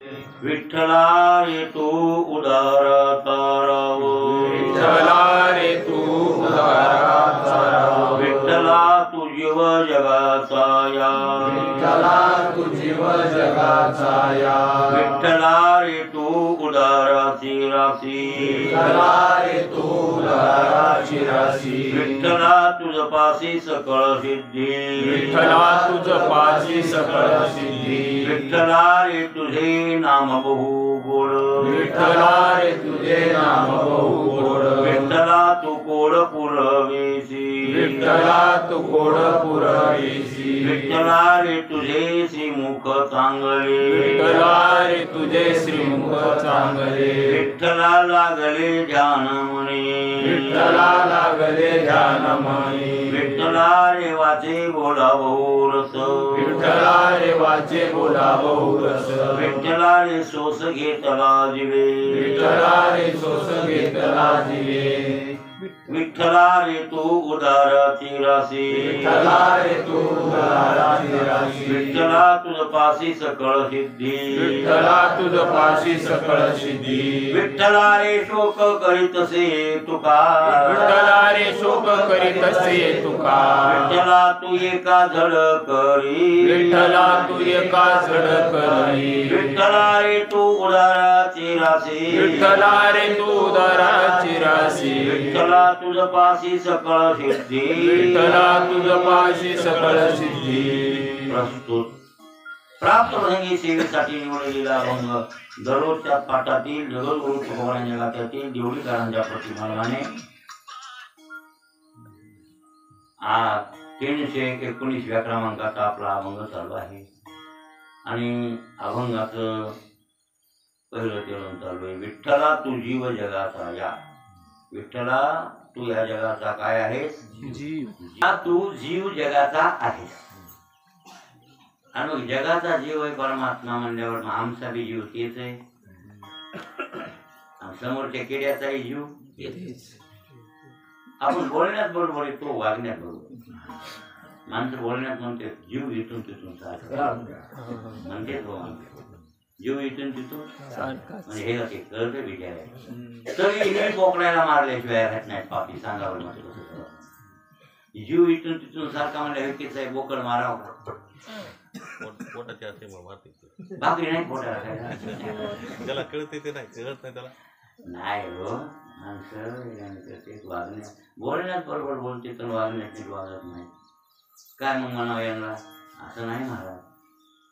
विठ्ठला रे तू उदाराचा राव, विठ्ठला रे तू उदाराचा राव, विठ्ठला तू जीव जगाचा या, विठ्ठला तू जीव जगाचा या, विठ्ठला रे तू उदाराची राशी, विठ्ठला रे तू उदाराची राशी, विठ्ठला तुझ पासी सकळ सिद्धी, विठ्ठला तुझ पाशी सकळ सिद्धी, विठ्ठला रे तुझे नाम बहु गोड, विठ्ठला रे तुझे नाम बहु गोड, विठ्ठला तू कोड पुरवेसी, विठ्ठला तू कोड पुरवीसी, विठ्ठला रे तुझे श्रीमुख चांगले, विठ्ठला रे तुझे श्रीमुख चांगले, विठ्ठला लागले ध्यान म्हणे, विठ्ठला लागले ध्यान म्हणे, विठ्ठला रे वाचे बोला बहु रस, विठ्ठला रे वाचे बोला बहु रस, विठ्ठला रे सोस घेतला जिवे, विठ्ठला रे सोस घेतला जिवे, विठ्ठला रे तू उदाराची राशी, विठ्ठला रे तू उदाराची राशी, विठ्ठला तुझ पासी सकळ सिद्धी, विठ्ठला तुझ पाशी सकळ सिद्धी, विठ्ठला रे शोक करीतसे तुका, विठ्ठला रे शोक करीत असे तुका, विठ्ठला तू एका झड करी, विठ्ठला तू एका झड करी, विठ्ठला रे तू उदाराची राशी, विठ्ठला रे तू उदाराची राशी, विठ्ठला तुझ पासी सकळ सिद्धी, विठ्ठला तुझ पाशी सकळ सिद्धी. प्रस्तुत प्राप्तप्रसंगी सेवेसाठी निवडलेला अभंग दररोजच्या पाठातील जगद्गुरु तुकोबारांच्या गात्यातील देवळीकरांच्या प्रतिमानाने आज 319व्या क्रमांकाचा आपला अभंग चालू आहे आणि अभंगाचं पहिलं चरण चालू आहे. विठ्ठला तू जीव जगाचा या, विठ्ठला तू या जगाचा काय आहेस? जीव. तू जीव जगाचा आहेस आणि मग जगाचा जीव आहे परमात्मा म्हणल्यावर मग आमचा बी जीव तेच आहे, समोरच्या किड्याचाही जीव तेच. आपण बोलण्यात बरोबर आहे, तो वागण्यात बरोबर. माणसं बोलण्यात म्हणते जीव इथून तिथून म्हणते, तो म्हणते जीव इथून तिथून म्हणजे हे असे कळतं विचार आहे. तरी हे बोकड्याला मारल्याशिवाय राहत नाही पापी. सांगावं म्हणजे कसं जीव इथून तिथून सारखा म्हणल्या व्यक्तीचा आहे, बोकड मारावं भाकरी नाही पोटाला त्याला कळते ते नाही, कळत नाही त्याला. नाही हो, माणसं वागण्यात बोलण्यात बरोबर बोलते तर वागण्यात नीट वागत नाही. काय मग म्हणावं यांना? असं नाही महाराज.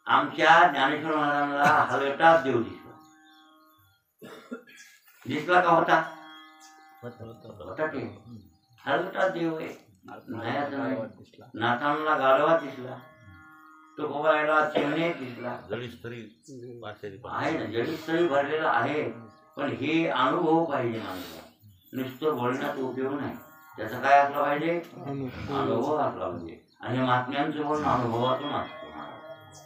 आमच्या ज्ञानेश्वर महाराजांना हलगटाच देव दिसला का होता की हलगटाच देव आहे. नाही असं नाही. नाथांना गाढवा दिसला, तो गोवायला चिमणे दिसला, जडीस्थळी आहे ना, जडीस्थळी भरलेला आहे. पण हे अनुभव पाहिजे माणसाला. नुसतं बोलण्यात उपयोग नाही, त्याचा काय असला पाहिजे? अनुभव असला पाहिजे. आणि महात्म्यांचं बोलणं अनुभवातून असतो.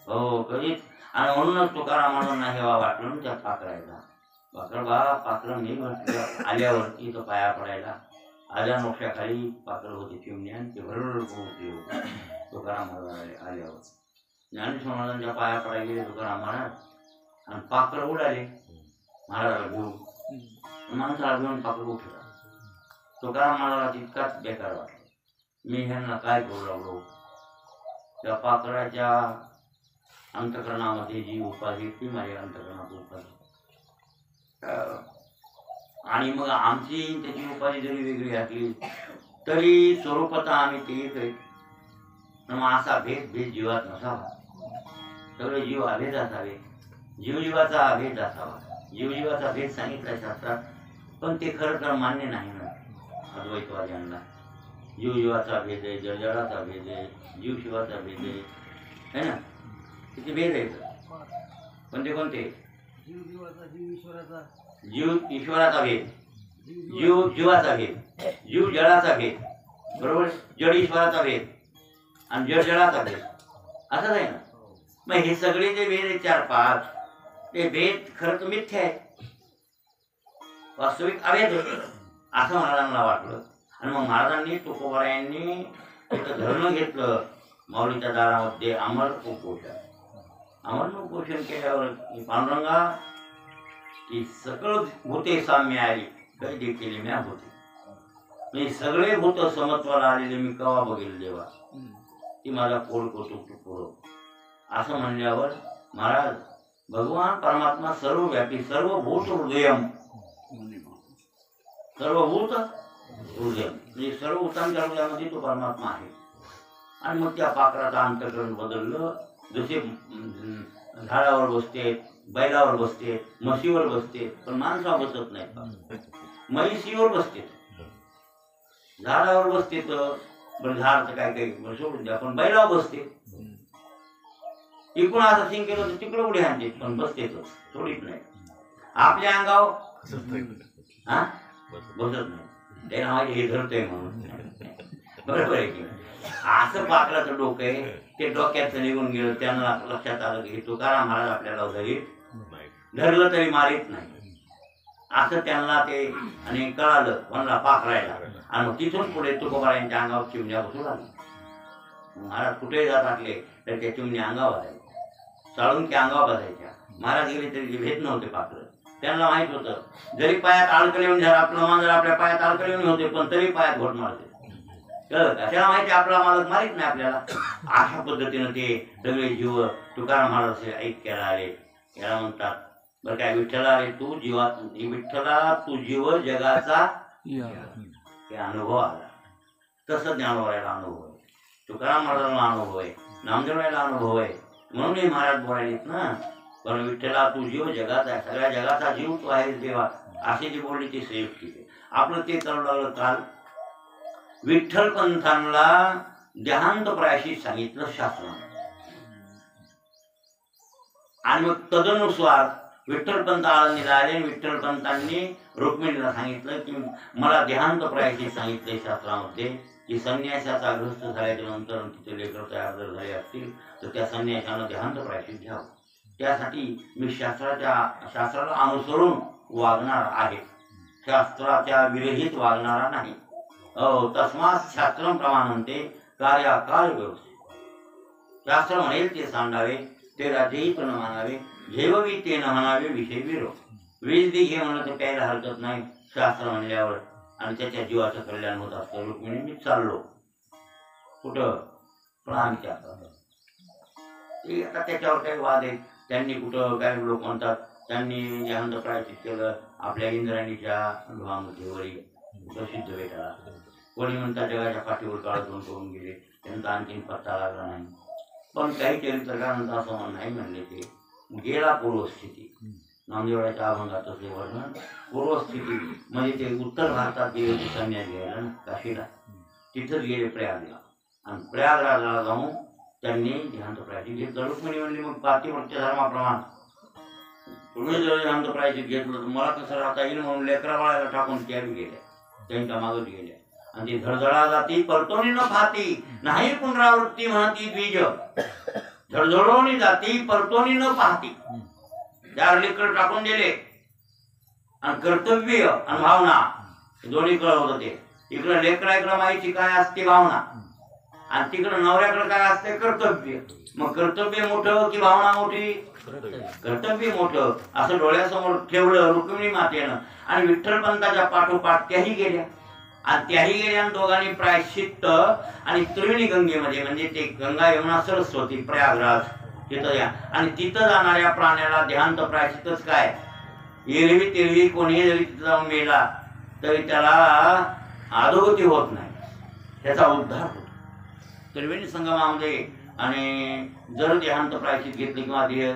हो कधीच. आणि म्हणूनच तुकारामांना हे वाटलं त्या पाकरायला, पाकर बा पाकर मी म्हटलं आल्यावरती तो पाया पडायला. आल्या मोक्षाखाली पाकर होते चिमणे आणि ते भरभर पोहोचले होते तुकाराम आल्यावर. ज्ञानेश्वर महाराजांच्या पाया पडायला गेले तुकाराम महाराज आणि पाकर उडाले महाराजाला घेऊन. माणसाला घेऊन पाकर उठला. तुकाराम महाराजाला तितकाच बेकार वाटला, मी ह्यांना काय करू लागलो. त्या पाकराच्या अंतकरणामध्ये जी उपाधी ती माझ्या अंतकरणात उपाधी. आणि मग आमची त्याची उपाधी जरी वेगळी असली तरी स्वरूपात आम्ही ते येतोय. मग असा भेद जीवात नसावा. सगळे जीव अभेद असावे, जीवजीवाचा अभेद असावा. जीवजीवाचा भेद सांगितला शास्त्रात, पण ते खरं तर मान्य नाही ना अद्वैतवाद्यांना. जीवजीवाचा भेद आहे, जळजळाचा भेद आहे, जीवशिवाचा भेद आहे ना. किती भेद आहेत, पण ते कोणते? जीव ईश्वराचा भेद, जीव जीवाचा भेद, जीव जळाचा भेद, बरोबर. जड ईश्वराचा भेद आणि जड जळाचा भेद असंच आहे ना. मग हे सगळे जे भेद आहेत 4-5 ते भेद खरं तर मिथ्या आहे, वास्तविक अभेद आहे असं महाराजांना वाटलं. आणि मग महाराजांनी तुकोबारायांनी एक धर्म घेतलं माऊलीच्या दारामध्ये, अमर उपोषण. अमरण उपोषण केल्यावर पांडुरंगा की सकळ भूते साम्य आली काही देखील म्या होते मी सगळे भूत समत्वाला आलेले मी कवा बघेल देवा ती माझा पोळ कौतुक पुरव असं म्हणल्यावर महाराज भगवान परमात्मा सर्वव्यापी सर्वभूत हृदयम सर्वभूत हृदय म्हणजे सर्व भूतांच्या हृदयामध्ये तो परमात्मा आहे. आणि मग त्या पाखराचं अंतःकरण बदललं. जसे झाडावर बसते बैलावर बसते म्हशीवर बसते पण माणसावर बसत नाही. म्हशीवर बसते झाडावर बसते तर बरं झाड तर काय काही सोडून द्या पण बैलावर बसते. इकडून असं सिंग केलं तर तिकडं उडी आणते पण बसते तर सोडीत नाही. आपल्या अंगावर हा बसत नाही त्याला माहिती हे धरतोय म्हणून. बरोबर आहे की असं पाखराचं डोकं आहे ते डोक्याचं निघून गेलं. त्यांना लक्षात आलं की तुकाराम महाराज आपल्याला धरलं तरी मारित नाही असं त्यांना ते आणि कळालं म्हणला पाखरायला. आणि तिथून पुढे तुकोबारायांच्या अंगावर चिमण्या बसू लागल्या. महाराज कुठे जात असले तर त्या चिमण्या अंगावर आहे चाळून की अंगावर बसायच्या. महाराज गेले तरी भेट नव्हते पाखरं. त्यांना माहित होतं जरी पायात अडकले येऊन झालं आपलं मांजर आपल्या पायात अडकले येऊन होते पण तरी पायात घोट मारते. कळलं का त्याला माहिती आपला मालक मारित नाही आपल्याला. अशा पद्धतीनं ते सगळे जीव तुकाराम महाराज ऐक्याला आले. याला म्हणतात बरं काय विठ्ठला रे तू जीवात विठ्ठला तू जीव जगाचा हे अनुभव आला. तसं ज्ञानोबाला अनुभव आहे तुकाराम महाराजांना अनुभव आहे नामदेवाला अनुभव आहे म्हणून हे महाराज बोलायलेत ना. पण विठ्ठला तू जीव जगाचा आहे सगळ्या जगाचा जीव तू आहेस देवा असे जी बोलली ती श्रेष्ठ आहे. आपलं ते करू लागलं काल विठ्ठल पंथांना देहांत प्रायशी सांगितलं शास्त्राने. आणि मग तदनुसार विठ्ठल पंत आळंदीला आले. विठ्ठल पंतांनी रुक्मिणीला सांगितलं की मला देहांत प्रायशी सांगितले शास्त्रामध्ये की संन्यासाचा ग्रस्त झाल्याच्या नंतर तिथे लेकर तयार जर झाले असतील तर त्या संन्यासानं देहांत प्रायशी घ्यावं. त्यासाठी मी शास्त्राला अनुसरून वागणार आहे शास्त्राच्या विरहित वागणारा नाही. तस्मात शास्त्रम प्रमाणते कार्याकाळ व्यवस्थित. शास्त्र म्हणेल ते सांडावे ते राजेही न मानावे घेववी ते न म्हणावे विषय विरोध. विधी घे म्हणलं तर प्यायला हरकत नाही शास्त्र म्हणल्यावर. आणि त्याच्या जीवाचं कल्याण होत असतं. रुक्मिणी मी चाललो कुठं प्राणीच्या आता त्याच्यावर काही वाद आहेत. त्यांनी कुठं काय लोक म्हणतात त्यांनी देहांत प्रायश्चित केलं आपल्या इंद्राणीच्या गृहामध्ये वरी प्रसिद्ध भेटाला. कोणी म्हणतात जगाच्या पाठीवर काळजून करून गेले त्यांचा आणखीन पत्ता लागला नाही. पण काही चरित्रकारांचं असं म्हणणं नाही म्हणले ते गेला पूर्वस्थिती. नामदेवाच्या अभंगात असे वर्णन पूर्वस्थिती म्हणजे ते उत्तर भारतात गेले संन्यास घ्यायला ना काशीला तिथंच गेले प्रयागला. आणि प्रयागराजला जाऊन त्यांनी देहांत प्रायश्चित घेतलं. रुक्मिणी म्हणली मग पातिव्रत्य धर्माप्रमाण तुम्ही जर देहांत प्रायश्चित घेतलं तर मला कसं राहता येईल म्हणून लेकरा बाळाला टाकून त्या गेल्या त्यांच्या मागत गेल्या. आणि ती धडधडा जाती परतोनी न फाती नाही पुनरावृत्ती म्हणती द्विज. धडधडोनी जाती परतोनी न पाहती. त्यावर लेकर टाकून दिले आणि कर्तव्य आणि भावना दोन्ही कळ होत ते. इकडं लेकरा इकडं माहिती काय असते भावना आणि तिकडं नवऱ्याकडे काय असते कर्तव्य. मग कर्तव्य मोठं की भावना मोठी. कर्तव्य मोठं असं डोळ्यासमोर ठेवलं रुक्मिणी मातेनं. आणि विठ्ठल पंताच्या पाठोपाठ त्याही गेल्या. आणि त्याही गेल्या दोघांनी प्रायश्चित्त आणि त्रिवेणी गंगेमध्ये म्हणजे ते गंगा यमुना सरस्वती प्रयागराज तिथं या. आणि तिथं जाणाऱ्या प्राण्याला देहांत प्रायश्चित्तच काय. एरवी तेरवी कोणीही जरी तिथं जाऊन मेला तरी त्याला अधोगती होत नाही त्याचा उद्धार होतो त्रिवेणी संगमामध्ये. आणि जर देहांत प्रायश्चित घेतले किंवा देह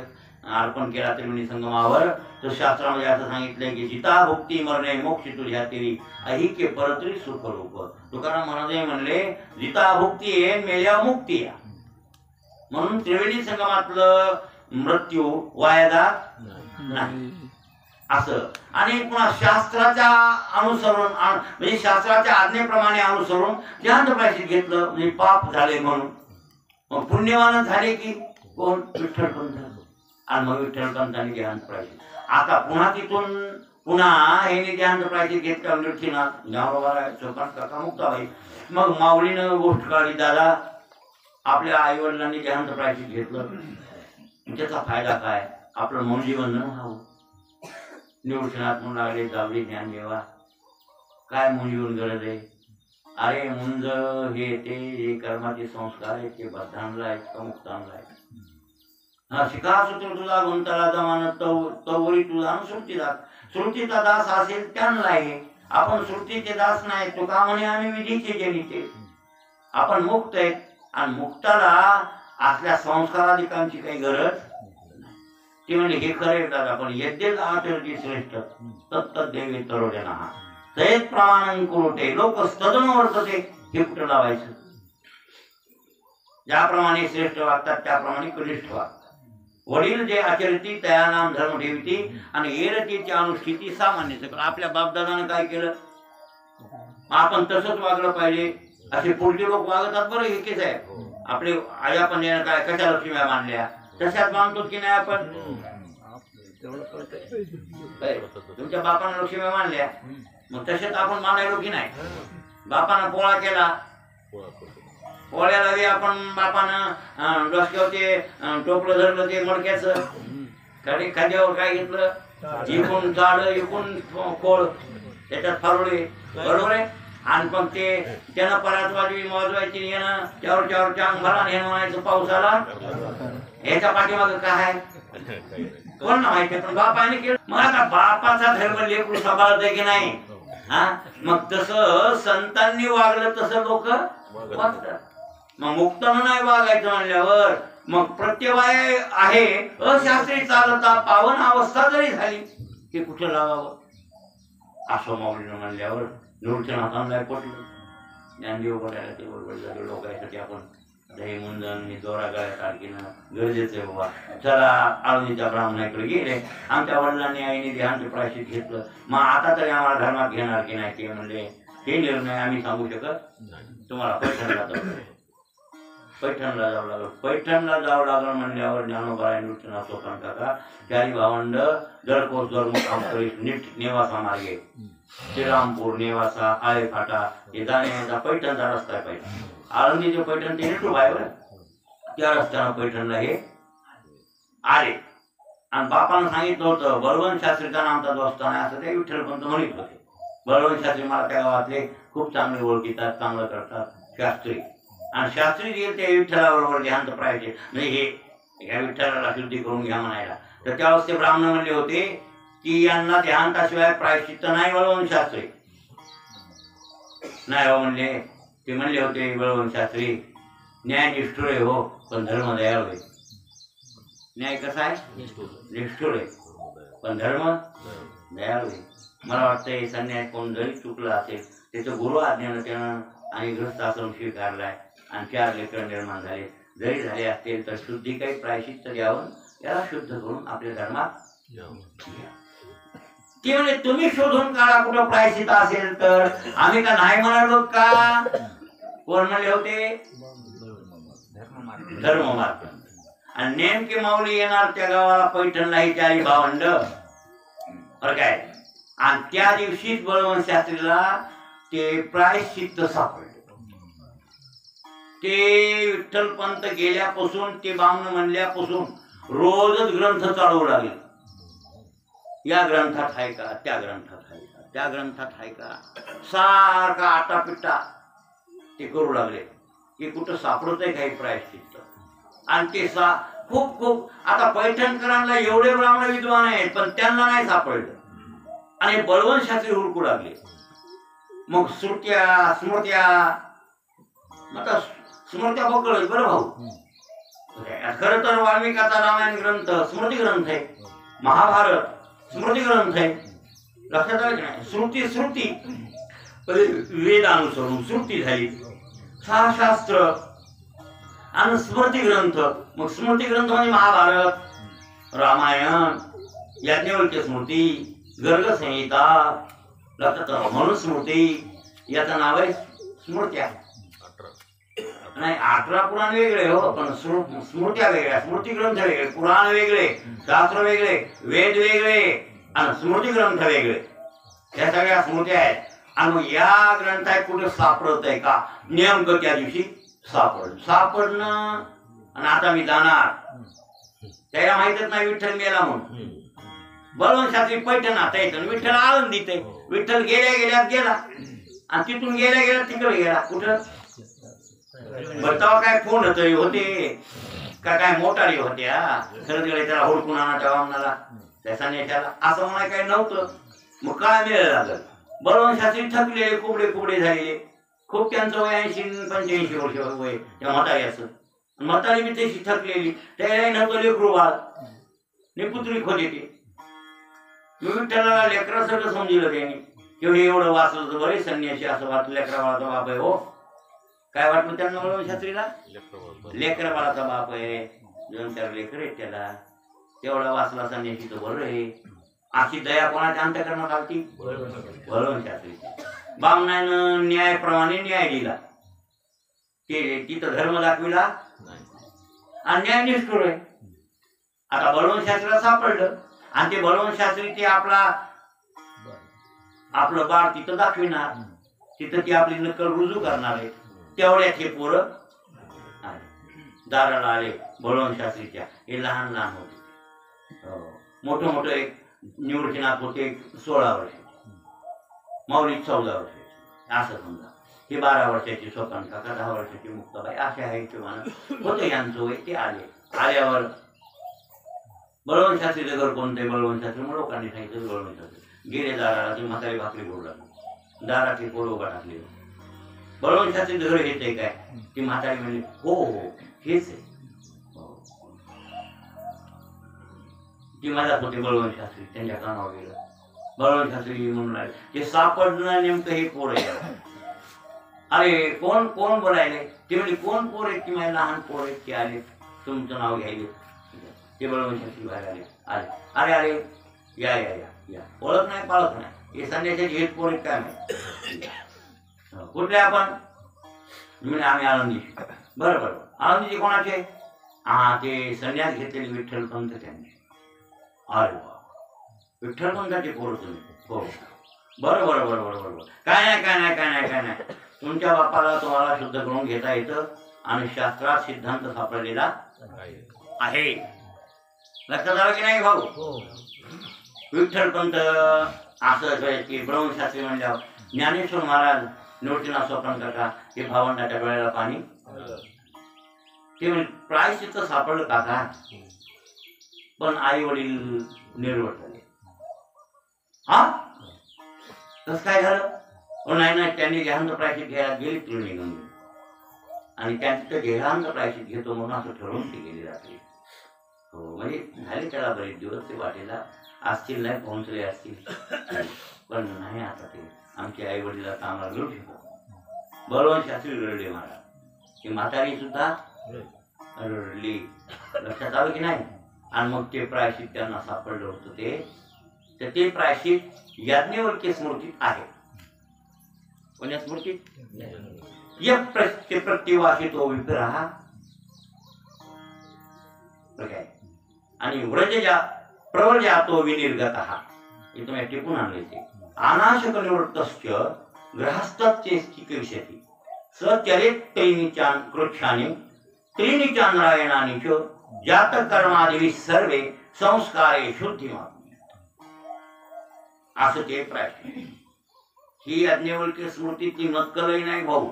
अर्पण केला त्रिवेणी संगमावर तर शास्त्रामध्ये असं सांगितलंय की जिता भुक्ती मरणे मोक्ष तुझ्या तेरी ऐक्य परतरी सुख रूप. तुकाराम महाराज म्हणले जिता भुक्ती आहे मेल्या मुक्ती आहे. म्हणून त्रिवेणी संगमातलं मृत्यू वायदा नाही असं. आणि पुन्हा शास्त्राच्या अनुसरून म्हणजे शास्त्राच्या आज्ञेप्रमाणे अनुसरून देहांत प्रायश्चित घेतलं म्हणजे पाप झाले म्हणून. मग पुण्यवान झाले की कोण विठ्ठल पंत. आणि मग विठ्ठल पंतांनी देहांत प्रायश्चित. आता पुन्हा तिथून पुन्हा हे देहांत प्रायश्चित घेतलं निवृत्तीनाथ ज्ञानोबा चोपान काका मुक्ताबाई. मग माऊलीनं गोष्ट काढली दादा आपल्या आई वडिलांनी देहांत प्रायश्चित घेतलं त्याचा फायदा काय? आपलं मनोजीवन न व्हावं. निवृत्तीनाथ म्हणून लागले जावली ज्ञानदेवा, काय मुंजीवर गरज आहे? अरे मुंज हे ते हे कर्माचे संस्कार आहेत, ते बद्धांना आहेत का मुक्तांना आहेत? हा शिका सूत्र तुला गुंतला जमान तवरी तुला अनुश्रुतीदास. श्रुतीचा दास असेल त्यांना आहे. आपण श्रुतीचे दास नाही. तुका म्हणे आम्ही विधीचे जनिते. आपण मुक्त आहेत आणि मुक्ताला असल्या संस्काराधिकांची काही गरज. ती म्हणजे हे खरे दादा, पण यद्येच आचरती श्रेष्ठ तत्त देवी तरोडेना तयेत प्रमाण कुरुटे लोक स्तदन वर्तते. हे कुठं लावायचं? ज्याप्रमाणे श्रेष्ठ वागतात त्याप्रमाणे कनिष्ठ वागतात. वडील जे आचरती त्या नाम धर्म ठेवती आणि एरतीची अनुष्ठिती सामान्य सकल. आपल्या बापदादानं काय केलं आपण तसंच वागलं पाहिजे. असे पुढचे लोक वागतात बरं. एकेच आहे आपले आया पण काय कशा लक्ष्म्या मानल्या तशाच मानतो की नाही आपण? तुमच्या बापानं लक्ष्म्या मानल्या मग तशाच आपण मानायलो की नाही? बापानं पोळा केला, पोळ्याला आपण बापानं डोसक्यावर ते टोपलं धरलं ते मडक्याचं, खाद्यावर काय घेतलं, इकून झाड इकून खोळ त्याच्यात फारोळे, बरोबर आहे. आणि पण ते त्यानं परत वाजवायची येणं त्यावर चांग भरा हे म्हणायचं पाऊस आला. याच्या पाठीमागं काय आहे कोण ना माहिती, पण बापाने केलं. मग आता बापाचा धर्म लेकरू सांभाळत की नाही? हा मग तसं संतांनी वागलं तसं लोक वागतात. मग मुक्तानं नाही वागायचं म्हणल्यावर मग प्रत्यवाय आहे अशास्त्री चालता पावन अवस्था जरी झाली ते कुठं लावावं असं माऊलीनं म्हणल्यावर निवृत्तीनाथांना पटलं. ज्ञानदेव पडायला ते बरोबर झाले. लोकांसाठी आपण दही मुंजन दोरा गळ्यात आणखीनं गरजेचं आहे बाबा. चला आळणीच्या ब्राह्मणाकडे गेले. आमच्या वडिलांनी आईने ध्यानचं प्रायश्चित घेतलं. मग आता तरी आम्हाला धर्मात घेणार की नाही ते म्हणले हे निर्णय आम्ही सांगू शकत. तुम्हाला पैठणला जावं लागलं. पैठणला जावं लागलं म्हणल्यावर ज्ञानोबा निवृत्तीनाथ स्वतः काका चारी भावंड जळकोस जळमुख नीट नेवासा मार्गे श्रीरामपूर नेवासा आळे फाटा हे जाण्याचा पैठणचा रस्ता आहे. पैठण आळंदीचे पैठण ते नेटू आहे बरं. त्या रस्त्यानं पैठणला हे आले. आणि बापानं सांगितलं होतं बळवंत शास्त्रीचा नामचा जो असताना असं ते विठ्ठलपंत म्हणत होते. बळवंत शास्त्री मला त्या गावातले खूप चांगले ओळखीतात, चांगलं करतात शास्त्री. आणि शास्त्री गेले त्या विठ्ठलाबरोबर ध्यान प्रायचे म्हणजे हे ह्या विठ्ठलाला शुद्धी करून घ्या म्हणायला. तर त्यावेळेस ते ब्राह्मण म्हणले होते की यांना ध्यानताशिवाय प्रायश्चित्त नाही. बळवंत शास्त्री नाही हो म्हणले. ते म्हणले होते बळवंत शास्त्री न्याय निष्ठुर आहे हो पण धर्म दयाळू आहे. न्याय कसा आहे? निष्ठुर आहे पण धर्म दयाळू आहे. मला वाटतं संन्यास कोण जरी चुकलं असेल त्याचं गुरु आज्ञानं त्यानं आणि गृहस्थ आश्रम स्वीकारलाय आणि 4 लेकरं निर्माण झाले. जरी झाले असतील तर शुद्धी काही प्रायश्चित्त द्यावं याला शुद्ध करून आपल्या धर्मात ती म्हणजे तुम्ही शोधून काढा कुठं प्रायश्चित्त असेल तर. आम्ही का नाही म्हणालो का? कोण म्हणले होते? धर्म मार्ग. आणि नेमके माऊली येणार त्या गावाला पैठणला ही चारी भावंड बरं काय. आणि त्या दिवशीच बळवंत शास्त्रीला ते प्रायश्चित्त सापडले. ते विठ्ठलपंत गेल्यापासून ते बामण म्हणल्यापासून रोजच ग्रंथ चालवू लागले. या ग्रंथात आहे का, त्या ग्रंथात आहे का, त्या ग्रंथात आहे का, सारखा आटापिट्टा ते करू लागले की कुठं सापडत आहे काही प्रायश्चित्त. आणि ते खूप खूप आता पैठणकरांना एवढे ब्राह्मण विद्वान आहेत पण त्यांना नाही सापडलं. आणि बळवंत शास्त्री हुडकू लागले. मग स्मृत्या स्मृत्या बकळ बरं भाऊ. खरं तर वाल्मिकाचा रामायण ग्रंथ स्मृती ग्रंथ आहे. महाभारत स्मृती ग्रंथ आहे. लक्षात आलं की नाही? श्रुती वेद अनुसरून श्रुती झाली. 6 शास्त्र आणि स्मृती ग्रंथ. मग स्मृती ग्रंथ म्हणजे महाभारत, रामायण, याज्ञवल्क्य स्मृती, गर्ग संहिता. लक्षात म्हणून स्मृती याचं नाव आहे स्मृत्या. नाही 18 पुराण वेगळे हो पण स्मृत्या वेगळ्या, स्मृती ग्रंथ वेगळे, पुराण वेगळे, शास्त्र वेगळे, वेद वेगळे आणि स्मृती ग्रंथ वेगळे. या सगळ्या स्मृत्या आहेत. आणि मग या ग्रंथात कुठे सापडत आहे का? नेमकं त्या दिवशी सापडणं. आणि आता मी जाणार त्याला माहितच नाही विठ्ठल गेला म्हणून. बळवंत शास्त्री पैठणात आहेत आणि विठ्ठल आळंदीत आहे. विठ्ठल गेल्या गेल्यात गेला आणि तिथून गेल्या गेल्या तिकडे गेला. कुठं तेव्हा काय फोन तरी होते का काय मोटारी होत्या खरंच गेले त्याला हुडकून आणायच्या वामनाला त्या संन्याशाला असं म्हणाय काही नव्हतं. मग काय मिळालं लागलं. बळवंत शास्त्री थकलेले कुबडे कुबडे झालेले. खूप त्यांचं वय 80-85 वर्ष वय त्या म्हातारी असं. म्हातारी मी तशी थकलेली त्याला नव्हतं लेकरू बाळ निपुत्री खोली ते. मी विठ्ठलाला लेकरासारखं समजलं त्यांनी किंवा एवढं वाचलं तर बरे संन्याशी असं वाटलं. लेकरा बाळाचा बाप आहे हो. काय वाटलं त्यांना बळवंत शास्त्रीला? लेकरा बाळाचा बाप आहे. 2-4 लेकर आहेत त्याला. तेवढा वाचला संन्याशी तर बरं आहे. अशी दया कोणाच्या अंतःकरणात आलती? बळवंत शास्त्री. बामणानं न्यायाप्रमाणे न्याय दिला. ते तिथं धर्म दाखविला आणि न्याय निष्ठुर आहे. आता बळवंत शास्त्रीला सापडलं आणि ते बळवंत शास्त्री ते आपलं बाळ तिथं दाखविणार. तिथं ती आपली नक्कल रुजू करणार आहे. तेवढ्यात हे पोरं दाराला आले बळवंत शास्त्रीच्या. हे लहान लहान होते. मोठं मोठं एक निवृत्तीनाथ होते 16 वर्ष, माऊली 14 वर्ष असं समजा. हे 12 वर्षाची स्वपन काका, 10 वर्षाची मुक्ताबाई असे आहे किंवा होते यांचं वय. ते आले. आल्यावर बळवंत शास्त्रीचं घर कोणते? बळवंत शास्त्री मग लोकांनी सांगितलं बळवंत शास्त्री. गेले दाराला ते म्हातारी भाकरी बोलू लागली. दारात पोळ उभा टाकले. बळवंत शास्त्रीचं घर हेच आहे काय? ती म्हातारी म्हणली हो हो हेच आहे. ती मजात होते बळवंत शास्त्री. त्यांच्या कानावर गेलं. बळवंत शास्त्री म्हणून राहिले ते सापडणं नेमकं हे पोर आहे. अरे कोण कोण बोलायले? ते म्हणजे कोण पोर आहेत? ती माझे लहान पोर आहेत. ते आले तुमचं नाव घ्यायले. ते बळवंत शास्त्री बाहेर आले. अरे अरे या या या या. ओळख नाही पाळख नाही. हे संन्याशाची हेच पोर आहेत काय नाही. कुठले आपण? म्हणजे आम्ही आळंदी. बरं बरं. आळंदीचे कोणाचे? हा ते संन्यास घेतलेले विठ्ठल पंत त्यांनी. अरे वा विठ्ठल पंताचे पोर तुम्ही? हो बरं बरं बरं बरं बरोबर. काय नाही काय नाही काय नाही काय नाही. तुमच्या बापाला तुम्हाला शुद्ध करून घेता येतं आणि शास्त्रात सिद्धांत सापडलेला आहे. लक्षात आलं की नाही भाऊ? विठ्ठल पंत असं की बळवंत शास्त्री म्हणल्यावर ज्ञानेश्वर महाराज निवृत्तीनाथ स्वप्न काका हे भावंडाच्या डोळ्याला पाणी. ते म्हणजे प्रायश्चित्त सापडलं काका. पण आई वडील निर्वट झाले. हा कसं काय झालं? नाही नाही त्यांनी गेहांत प्रायश्चित घ्यायला गेली तिकडे निघून आणि त्यांचं गेहांत प्रायश्चित घेतो म्हणून असं ठरवून ती गेली रात्री. हो म्हणजे झाले त्याला बरेच दिवस ते वाटेला असतील नाही पोहोचले असतील पण नाही. आता ते आमचे आई वडील आता आम्हाला मिळू शकतो. बळवंत शास्त्री रडले महाराज. की म्हातारी सुद्धा रडली. लक्षात आलं की नाही? आणि मग ते प्रायश्चित त्यांना सापडलं होतं. ते प्रायश्चित याज्ञवल्क्य स्मृतीत आहे. कोण्या स्मृतीत? प्रत्यवासितो विग्रह आणि व्रजजा प्रव्रजातो विनिर्गतः. हे तुम्ही टिपून आणले. ते अनाशक निवृत्तश्च गृहस्थत्येष्टिकविशति सचरित त्रीनिचान कृच्छानि त्रीनिचांद्रायणानि च जातकर्मादि सर्वे संस्कारे शुद्धिमात्मी. असं ते प्रायश्चित. ही याज्ञवल्क्य स्मृतीची नक्कलही नाही भाऊ.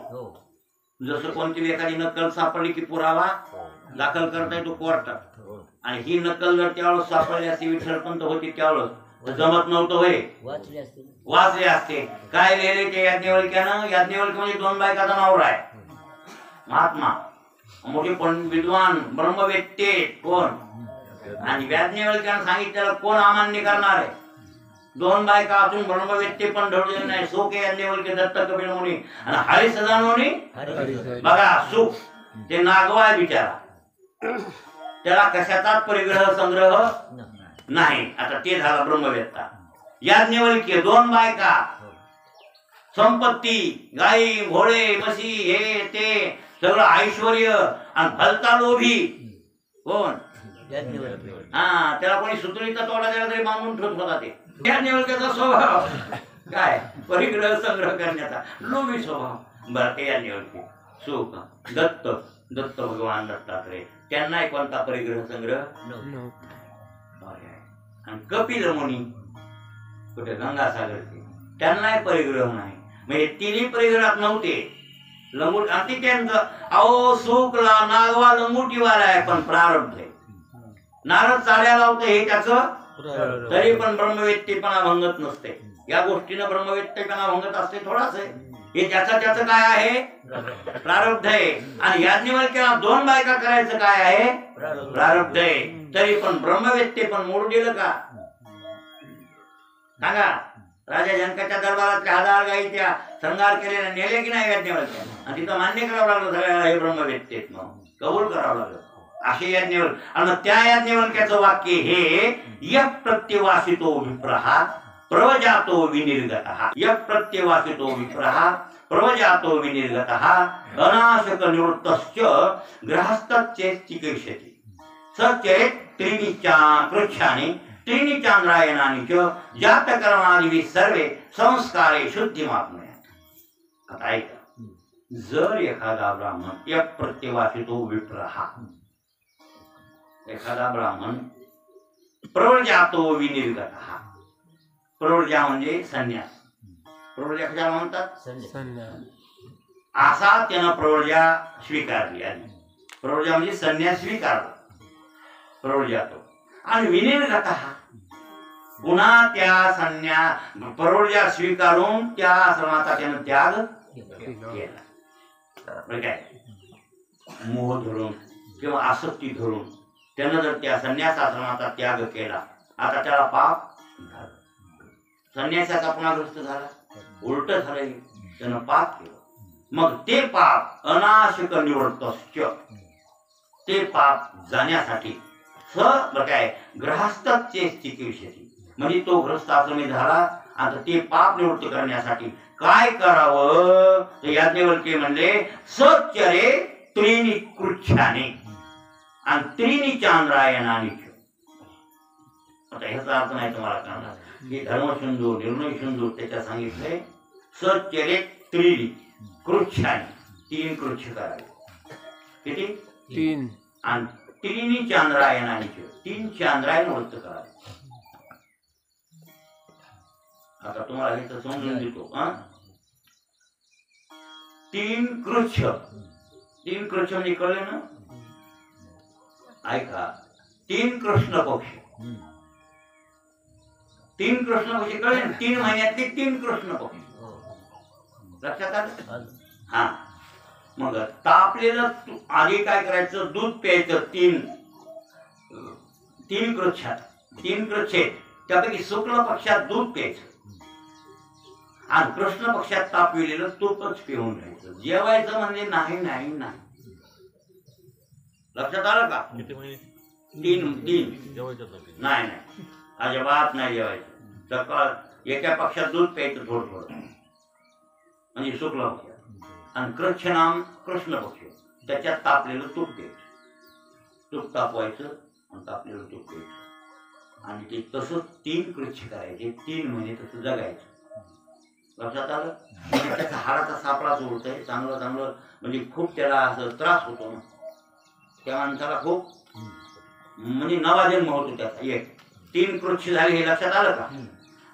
जसं कोणती एखादी नक्कल सापडली की पुरावा दाखल करता येतो कोर्टात. आणि ही नक्कल जर त्यावेळेस सापडली असते विठ्ठलपंत होती त्यावेळेस जमत नव्हतं होय. वाचले असते. काय लिहिले ते याज्ञवल्क्यानं? याज्ञवल्क्य म्हणजे 2 बायकाचा नवरा आहे. महात्मा मोठे पण विद्वान ब्रह्मवेत्ते कोण. आणि याज्ञवल्क्यानं सांगितलेलं कोण अमान्य करणार आहे? 2 बायका असून ब्रह्मवेत्ते पण ढळले नाही. सोके याज्ञवल्क्य दत्त कपिल मुनी आणि हरी सदान मुनी. बघा सुख ते नागवा आहे बिचारा. त्याला कशाचाच परिग्रह संग्रह नाही. आता ते झाला ब्रह्मवेत्ता. याज्ञवल्क्य 2 बायका, संपत्ती, गाई घोडे म्हशी हे ते सगळं ऐश्वर्य आणि भलता लोभी कोण? हा त्याला कोणी सुतळीचा तोडा दिला तरी बांधून ठेवत होता. ते याज्ञवल्क्याचा स्वभाव काय? परिग्रह संग्रह करण्याचा लोभी स्वभाव. बरं ते याज्ञवल्क्य सुख दत्त दत्त भगवान दत्तात्रय, त्यांना कोणता परिग्रह संग्रह? आणि कपिल मुनी कुठे गंगासागरचे, त्यांना परिग्रह नाही. म्हणजे तिन्ही परिग्रहात नव्हते. लंगूट अति त्यांचं अहो सुखला नागवा लंगुटीवाला आहे, पण प्रारब्ध आहे. नारद चाल्या लावतं हे त्याचं, तरी पण ब्रह्मवेत्तेपणा भंगत नसते. या गोष्टीनं ब्रह्मवेत्तेपणा भंगत असते थोडाच आहे. हे त्याचं काय आहे? प्रारब्ध आहे. आणि याज्ञवल्क्याला 2 बायका करायचं काय आहे? प्रारब्ध आहे. तरी पण ब्रह्मवेत्ते पण मोडू दिलं का? सांगा. राजा जनकाच्या दरबारातल्या 1000 गायी त्या श्रंगार केलेल्या नेले की नाही याज्ञवल्क्या? आणि तिथं मान्य करावं लागलं सगळ्याला हे ब्रह्मवेत्ते कबूल करावं लागलं. असे याज्ञवल्क्य. आणि त्या याज्ञवल्क्याचं वाक्य हे यः प्रत्यवासितो विप्रः प्रवजातो विनिर्गतः. यः प्रत्यवासितो विप्रः प्रवजातो विनिर्गतः अनाशक निवृत्तश्च गृहस्थश्चेत्तिकेष्यति सचेत त्रीणि कृच्छानि त्रीणि चांद्रायणानि च जातकर्मादिभिः सर्वे संस्कारे शुद्धिमाप्नुयात्. आता ऐका, जर एखादा ब्राह्मण यः प्रत्यवासितो विप्रः, एखादा ब्राह्मण प्रवजातो विनिर्गतः, प्रवजा म्हणजे संन्यास, प्रवजा कशाला म्हणतात? असा त्यानं प्रवजा स्वीकारली. आधी प्रवजा म्हणजे संन्यास स्वीकारला, प्रवजा तो. आणि विनिर्गतः पुन्हा त्या प्रवजा स्वीकारून त्या आश्रमाचा त्यानं त्याग केला. काय मोह धरून किंवा आसक्ती धरून त्यानं जर त्या संन्यास आश्रमाचा त्याग केला, आता त्याला पाप झालं. संन्यासाचा पुन्हा ग्रस्त झाला, उलट झालं, त्यानं पाप केलं. मग ते पाप अनाशक निवृत्तश्च, ते पाप जाण्यासाठी काय गृहस्थचे स्थितीविषयी, म्हणजे तो ग्रस्त आश्रमी झाला. आता ते पाप निवृत्त करण्यासाठी काय करावं? याज्ञवल्क्य म्हणले सच्चरे त्रीणि कृच्छानि आणि त्रीणि चांद्रायणानि. आता ह्याचा अर्थ नाही तुम्हाला कळणार. हे धर्मसिंधू निर्णय सिंधू त्याच्यात सांगितले सच्चरे त्रीणि कृच्छानि, 3 कृच्छ करावे. किती? 3. आणि त्रीणि चांद्रायणानि, 3 चांद्रायण वृत्त करावे. आता तुम्हाला हे तर समजून देतो. 3 कृच्छ, 3 कृच्छ म्हणजे कळले ना? ऐका, 3 कृष्ण पक्ष, 3 कृष्ण पक्षी कळले ना? 3 महिन्यातले 3 कृष्ण पक्षी लक्षात आलं? हा. मग तापलेलं आधी काय करायचं? दूध प्यायचं. 3 कृच्छात, 3 कृच्छे, त्यापैकी शुक्ल पक्षात दूध प्यायचं आणि कृष्ण पक्षात तापविलेलं तूपच पिऊन घ्यायचं. जेवायचं म्हणजे नाही नाही नाही. लक्षात आलं का? 3 नाही नाही, अजिबात नाही जेवायचं. सकाळ एका पक्षात दूध प्यायचं थोडं थोडं, म्हणजे शुक्ल पक्ष, आणि कृच्छ नाम कृष्ण पक्ष, त्याच्यात तापलेलं तूप द्यायचं. तूप तापवायचं आणि तापलेलं तूप द्यायचं. आणि ते तसंच 3 कृच्छ करायचे. 3 महिने तसं जगायचं. लक्षात आलं? म्हणजे त्याचा हाडाचा सापळा जोडतंय चांगलं चांगलं, म्हणजे खूप त्याला असं त्रास होतो ना, त्या माणसाला खूप, म्हणजे नवा जन्म होतो त्याचा. 3 कृच्छ झाले, हे लक्षात आलं का?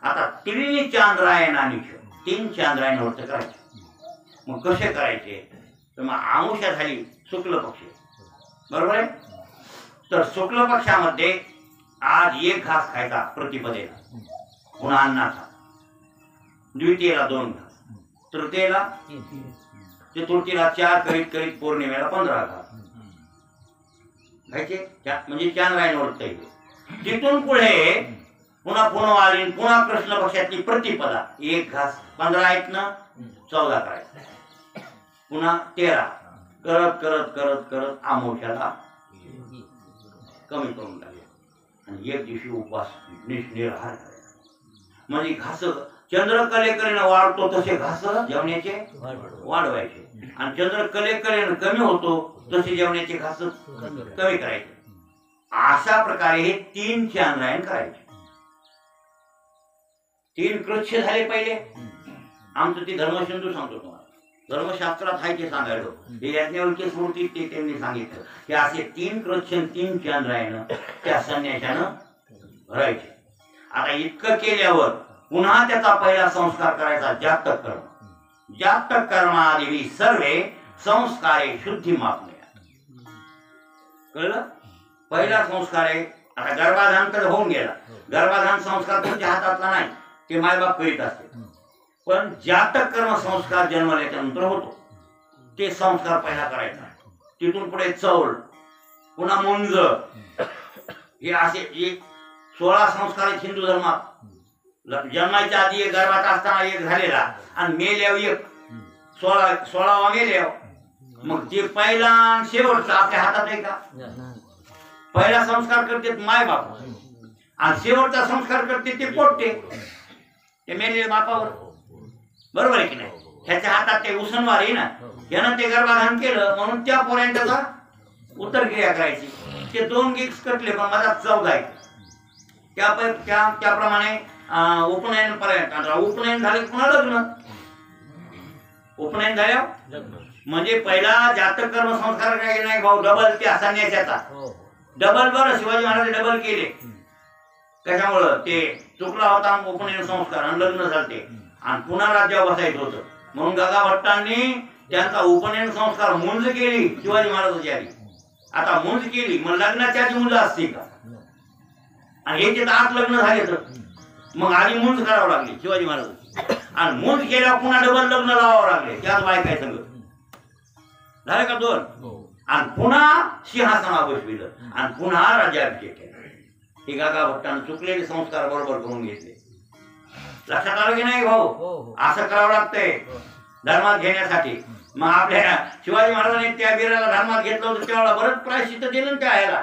आता त्रीणि चांद्रायणानि, 3 चांद्रायण व्रत करायचे. मग कसे करायचे? तर मग आमुषा झाली शुक्ल पक्ष, बरोबर आहे? तर शुक्ल पक्षामध्ये आज 1 घास खायचा प्रतिपदेला, पुन्हा अन्नाचा. द्वितीयेला 2 घास, तृतीयेला, चतुर्थीला 4, करीत करीत पौर्णिमेला 15 घास खायचे. म्हणजे चांद्रायण व्रत आहे. तिथून पुढे पुन्हा पुनवालीन, पुन्हा कृष्ण पक्षातली प्रतिपदा 1 घास, 15 आहेत ना, 14 करायचं. पुन्हा 13 करत करत करत करत आमोशाला कमी करून टाकले. आणि 1 दिवशी उपवास निराहार करायचा. म्हणजे घास चंद्रकलेकलेनं वाढतो तसे घास जेवण्याचे वाढवायचे, आणि चंद्रकलेकलेनं कमी होतो तसे जेवण्याचे घास कमी करायचे. अशा प्रकारे हे 3 चांद्रायण करायचे. 3 कृच्छ झाले पहिले. आमचं ती धर्मसिंधू सांगतो तुम्हाला. धर्मशास्त्रात आहे ते सांगायलो. हे याज्ञवल्क्य स्मृतीत ते त्यांनी सांगितलं की असे 3 कृच्छन 3 चंद्रायनं त्या संन्याशानं भरायचे. आता इतकं केल्यावर पुन्हा त्याचा पहिला संस्कार करायचा जातक कर्म. जातक कर्मादिवी सर्वे संस्कारे शुद्धी मापणे. कळलं? पहिला संस्कार आहे. आता गर्भाधान तर होऊन गेला. गर्भाधान संस्कार तुमच्या हातातला नाही, ते मायबाप करीत असते. पण जातक कर्म संस्कार जन्मल्याच्या नंतर होतो, ते संस्कार पहिला करायचा. तिथून पुढे चौल, पुन्हा मुंज, हे असे 16 संस्कार आहेत हिंदू धर्मात. जन्माच्या आधी एक, गर्भात असताना एक झालेला, आणि मेल्यावर एक, 16वा मेल्यावर. मग ते पहिला शेवटचा आपल्या हातात आहे का? पहिला संस्कार करते माय बाप, आणि शेवटचा संस्कार करते ते पोट्टे, ते मेलेल्या बापावर. बरोबर आहे की नाही? ह्याच्या हातात ते उसनवार आहे ना, यानं ते गर्भाधान केलं म्हणून त्या पोरांच्या उत्तरक्रिया करायची. ते 2 गिक्स कटले पण माझा 14 आहे. त्याप्रमाणे उपनयन पर्यंत. उपनयन झाले पुन्हा लग्न. उपनयन झाल्यावर म्हणजे पहिला जातक कर्म संस्कार काही नाही भाऊ, डबल त्या संन्यासाचा डबल. बरं, शिवाजी महाराज डबल केले. त्याच्यामुळं ते चुकला होता उपनयन संस्कार, आणि लग्न झाले, आणि पुन्हा राज्यावर बसायचं होतं. म्हणून गंगा भट्टांनी त्यांचा उपनयन संस्कार मुंज केली शिवाजी महाराजांची आधी. आता मुंज केली मग लग्नाच्या आधी मुलं असते का? आणि हे जे 8 लग्न झाले तर मग आधी मुंज करावं लागली शिवाजी महाराज, आणि मुंज केल्यावर पुन्हा डबल लग्न लावावं लागले. त्याच बायका आहे सगळं झालं का 2, आणि पुन्हा सिंहासनावर बसविलं, आणि पुन्हा राज्याभिषेक केला. हे गंगा भट्टानं चुकलेले संस्कार बरोबर करून घेतले. लक्षात आलं की नाही भाऊ? असं करावं लागतंय धर्मात घेण्यासाठी. मग आपल्या शिवाजी महाराजांनी त्या वीराला धर्मात घेतलं होतं त्यावेळेला बरंच प्रायश्चित्त दिलं ना त्या ह्याला.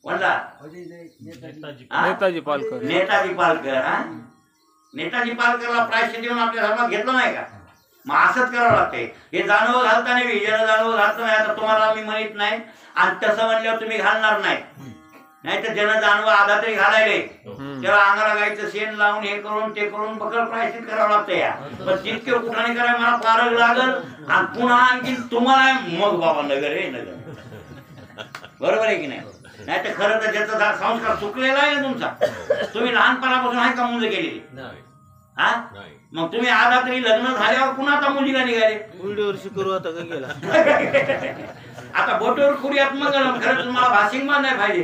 म्हणला नेताजी पालकर. नेताजी पालकर. नेताजी पालकरला प्रायश्चित्त देऊन आपल्या धर्मात घेतलं नाही का? मग असंच करावं लागतंय. हे जाणवं घालताना बी, ज्याला जाणवं घालतं नाही, आता तुम्हाला मी म्हणत नाही, आणि तसं म्हणल्यावर तुम्ही घालणार नाही. नाही तर ज्यानं जाणवं आधा तरी घालायले, त्याला अंगाला गायचं शेण लावून हे करून ते करून बकल प्रायश्चित करावं लागतं. या पण जितके कुठाने करायला मला पारग लागल, आणि पुन्हा आणखी तुम्हाला मग बाबा नगर आहे नगर. बरोबर आहे की नाही? नाही तर खरं तर ज्याचा संस्कार चुकलेला आहे ना तुमचा, तुम्ही लहानपणापासून आहे का मुंज केलेली? हा, मग तुम्ही आधा तरी लग्न झाल्यावर पुन्हा आता मुलीला निघाले. व्हिडिओवर शिकरू आता का गेला? आता बोटवर खुर्यात मग खरं तुम्हाला भाषिंग नाही पाहिजे.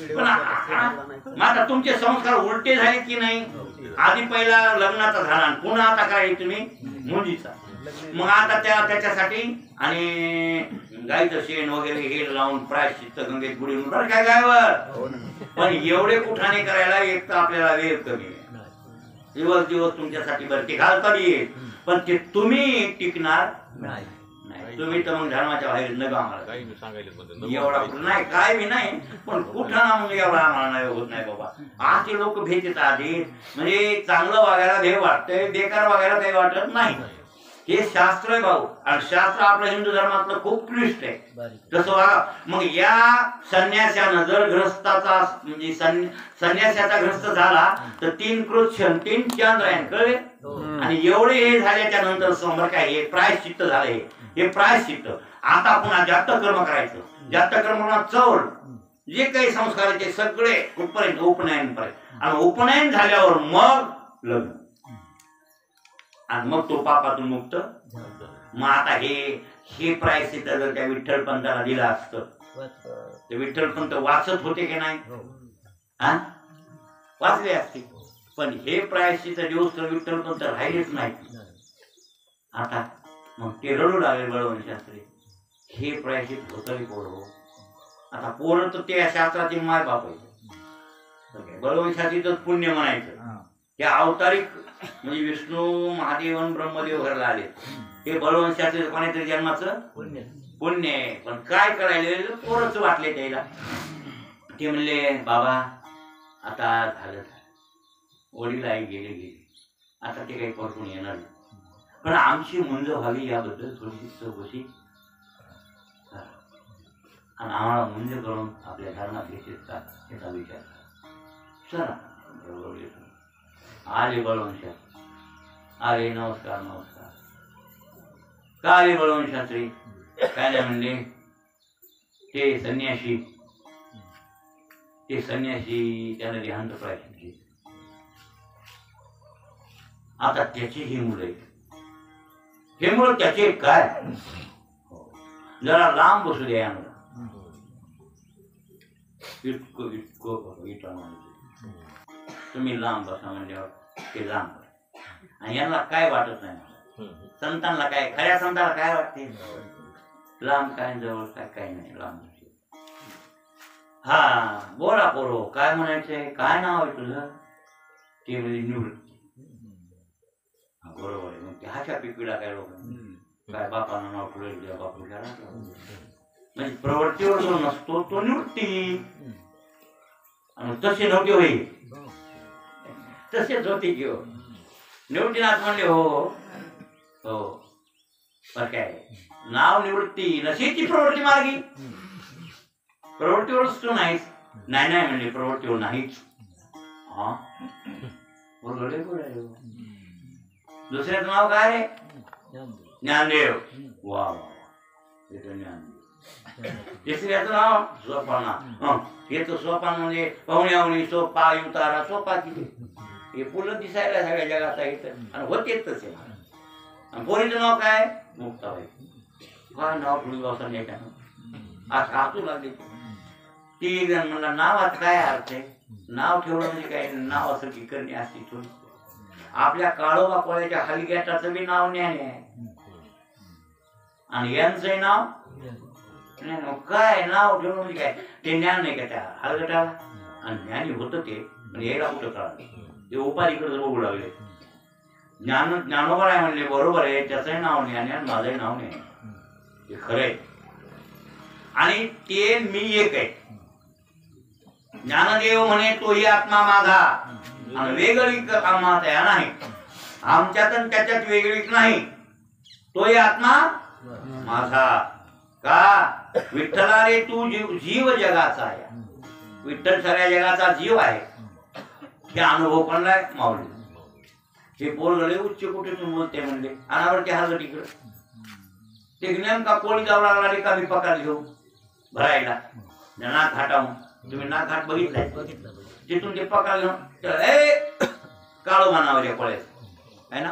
पण आता तुमचे संस्कार उलटे झाले की नाही? आधी पहिला लग्नाचा झाला, पुन्हा आता काय तुम्ही मुलीचा. मग आता त्याच्यासाठी आणि गायचं शेण वगैरे हे लावून प्रायश्चित्त गंगेत बुडी बरं काय गायवर. पण एवढे कुठाने करायला एक तर आपल्याला वेळ कमी आहे. दिवस तुमच्यासाठी बरं ते घालता येईल, पण ते तुम्ही टिकणार नाही. तुम्ही तर मग धर्माच्या बाहेर न आम्हाला एवढा नाही काय बी नाही, पण कुठं मग एवढा आम्हाला नाही होत नाही बाबा. आज ते लोक भेटत आधी म्हणजे चांगलं वागायला भेट वाटतंय, बेकार वागायला काही वाटत नाही. हे शास्त्र आहे भाऊ, आणि शास्त्र आपल्या हिंदू धर्मातलं खूप क्लिष्ट आहे. तसं वागा. मग या संन्यासानं जर ग्रस्ताचा म्हणजे संन्यासाचा ग्रस्त झाला तर 3 कृच्छन 3 चंद्रायन कळले. आणि एवढे हे झाल्याच्या नंतर समोर काय हे प्रायश्चित्त झाले. हे प्रायश्चित्त आता पुन्हा जास्त कर्म करायचं. जास्त कर्म पुन्हा चौल जे काही संस्कार आहेत ते सगळे कुठपर्यंत उपनयन पर्यंत, आणि उपनयन झाल्यावर मग लग्न, आणि मग तो पापातून मुक्त. मग आता हे प्रायश्चित्त जर त्या विठ्ठलपंताला दिलं असतं तर विठ्ठलपंत वाचत होते की नाही? हा, वाचले असते. पण हे प्रायश्चित्त दिवस तर विठ्ठलपंत राहिलेच नाही. आता मग ते रडू लागले बळवंत शास्त्री, हे प्रायश्चित्त होतं पोर. आता पोरं तर त्या शास्त्राचे माय बाप आहे. बळवंत शास्त्रीच पुण्य म्हणायचं. त्या अवतारिक म्हणजे विष्णू महादेव आणि ब्रह्मदेव घरला आले. हे बळवंत शास्त्री कोणातरी जन्माचं पुण्य आहे. पण काय करायला पोरच वाटले त्याला. ते म्हणले बाबा आता झालं, वडील आई गेले, आता ते काही परतून येणार नाही, पण आमची मुंज व्हावी याबद्दल थोडीशी चौकशी करा, आणि आम्हाला मुंज करून आपल्या धर्मात घेतलेत का याचा विचार करा. चला बरोबर येतो. आले बळवंत शास्त्री, आले नमस्कार. काळे बळवंत शास्त्री काय नाही म्हणले, ते संन्यासी त्याला देहांत प्रायश्चित केले. आता त्याची ही मुलं आहेत, हे मुलं त्याचे काय, जरा लांब बसू द्या यांना. इतकं इतकं इटाणं तुम्ही लांब बसा म्हणल्यावर ते लांब, आणि यांना काय वाटत नाही. संतांना काय, खऱ्या संतांना काय वाटते, लांब काय जवळ काय, काय नाही लांब. हा बोला पोरो, काय म्हणायचंय, काय नाव आहे तुझं, ते म्हणजे निवृत्ती. बरोबर आहे. मग ते हाच्या पिकवीला काय लोक काय बापानं नाव पुढे द्या, बापू म्हणजे प्रवृत्तीवर जो नसतो तो निवृत्ती. आणि तसे नव्हते होई, तसेच होते घेऊ निवृत्तीनाथ म्हणले. हो हो पर काय नाव निवृत्ती, नशीची प्रवृत्ती मार्गी. प्रवृत्तीवरच तू नाहीस, नाही नाही म्हणले प्रवृत्तीवर नाहीच. हा बरोबर. दुसऱ्याचं नाव काय रे, ज्ञानदेव. वा ज्ञानदेव. तिसऱ्याचं नाव सोपाना. हे तर सोपान म्हणजे पाहुण्यावणी सोपा उतारा सोपा किती, हे पुलं दिसायला सगळ्या जगात आहे आणि होतेच तसे. आणि पोरीचं नाव काय, मुक्ताबाई. काय नाव पुढे व्यवस्था नाही का, आज काचू लागली. ती एक जण म्हणला नावात काय अर्थ आहे, नाव ठेवलं म्हणजे काय, नाव असं की करणे असते थोडी. आपल्या काळोबा कोळ्याच्या हलग्याटाचं बी नाव ज्ञानी आहे, आणि यांचंही नाव काय, नाव ठेवलं म्हणजे काय, ते ज्ञान नाही का त्या हलगटाला. आणि ज्ञानी होतं ते, म्हणजे यायला कुठं कळालं, ते उपाधीकडे बघू लागले. ज्ञानोबा आहे म्हणले, बरोबर आहे, त्याचंही नाव ज्ञानी आणि माझंही नाव नाही, ते खरं आहे. आणि ते मी एक आहे. ज्ञानदेव म्हणे तोही आत्मा माझा, आणि वेगळी आम्हाला या नाही, आमच्यात आणि त्याच्यात वेगळीच नाही, तोही आत्मा माझा. का विठ्ठला रे तू जीव जगाचा आहे, विठ्ठल सगळ्या जगाचा जीव आहे. हे अनुभव पणलाय माऊली. हे पोरगळे उच्च कुठेतून बोलते म्हणले, अनावरती हाल तिकडं. ते ज्ञान का कोळी जाऊ लागला का मी पकार घेऊ भरायला नाक घाटावून. तुम्ही नाक घाट बघितलाय, तिथून ते पकार घेऊन काळोबा नावाच्या कोळ्याच आहे ना,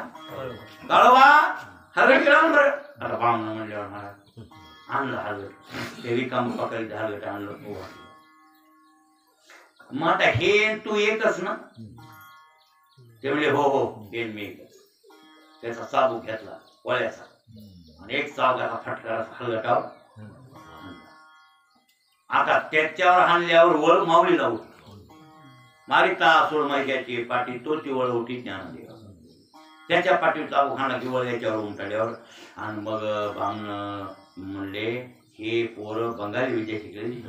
काळोबा हलगट गेला बरं. आता बामणं म्हणल्यावर मला आणलं हलगट, ते रिकाम पकडीचं हलगट आणलं. मग आता हे तू एकच ना, ते म्हणजे हो हो हे मी एकच. त्याचा चाबूक घेतला कोळ्याचा आणि एक चाबकाचा फटका हलगटावर. आता त्याच्यावर हाणल्यावर वळ माऊली लावू मारिता सोड माहिती पाठी तो ती वळ उठी ज्ञानदेव. त्याच्या पाठीवर चाबूक हाणला की वळ याच्यावर उमटल्यावर. आणि मग बामण म्हणले हे पोरं बंगाली विद्या शिकलेली